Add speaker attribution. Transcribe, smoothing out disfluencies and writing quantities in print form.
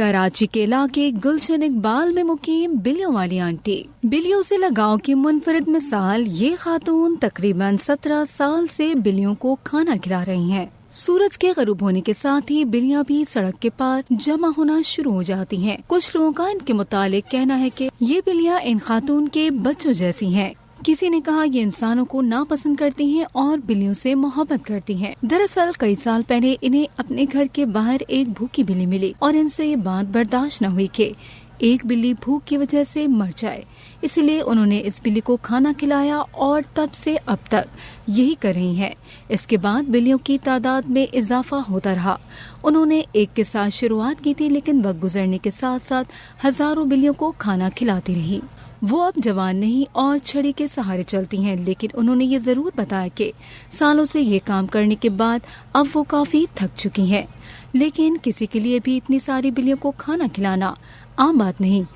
Speaker 1: کراچی کے علاقے گلشن اقبال میں مقیم بلیوں والی آنٹی. بلیوں سے لگاؤ کی منفرد مثال یہ خاتون تقریباً 17 سال سے بلیوں کو کھانا کھلا رہی ہیں. سورج کے غروب ہونے کے ساتھ ہی بلیاں بھی سڑک کے پار جمع ہونا شروع ہو جاتی ہیں. کچھ لوگوں کا ان کے متعلق کہنا ہے کہ یہ بلیاں ان خاتون کے بچوں جیسی ہیں. کسی نے کہا یہ انسانوں کو ناپسند کرتی ہیں اور بلیوں سے محبت کرتی ہیں. دراصل کئی سال پہلے انہیں اپنے گھر کے باہر ایک بھوکی بلی ملی اور ان سے یہ بات برداشت نہ ہوئی کہ ایک بلی بھوک کی وجہ سے مر جائے. اسی لیے انہوں نے اس بلی کو کھانا کھلایا اور تب سے اب تک یہی کر رہی ہیں. اس کے بعد بلیوں کی تعداد میں اضافہ ہوتا رہا. انہوں نے ایک کے ساتھ شروعات کی تھی لیکن وقت گزرنے کے ساتھ ساتھ ہزاروں بلیوں کو کھانا کھلاتی رہی. وہ اب جوان نہیں اور چھڑی کے سہارے چلتی ہیں، لیکن انہوں نے یہ ضرور بتایا کہ سالوں سے یہ کام کرنے کے بعد اب وہ کافی تھک چکی ہیں. لیکن کسی کے لیے بھی اتنی ساری بلیوں کو کھانا کھلانا عام بات نہیں.